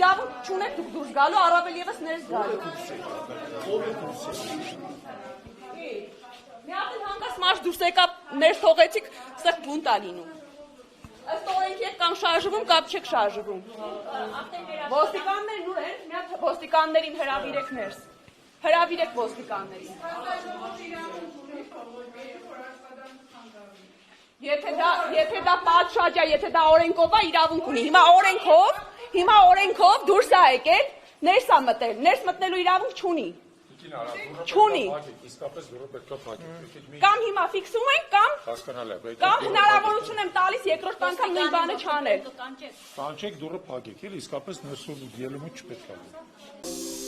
իրավունք չունեք դուք դուրս գալու, առավել ևս ներս գալու։ Մի հատ հանգած մարդ դուրս եկավ, ներս թողեցիք, ստեղ բունտ ա լինում։ Ըստ օրենքի եք կամ շարժվում, կամ չեք շարժվում։ Ոստիկաններն ուր են, մի հատ ոստիկաններին հրավիրեք ներս։ Հրավիրեք ոստիկաններին։ Եթե դա պատշաճ է, եթե դա օրենքով է, իրավունք ունի։ Հիմա օրենքով դուրս ա եկել, ներս ա մտել, ներս մտնելու իրավունք չունի։ Չունի։ Իսկապես դուրը պետք է փակեք։ Կամ հիմա ֆիքսում ենք, կամ հնարավորություն եմ տալիս երկրորդ անգամ նույն բանը չանել։ Կանչեք դուրը փակեք, իսկապես ներսով ելումը չպետք է լինի։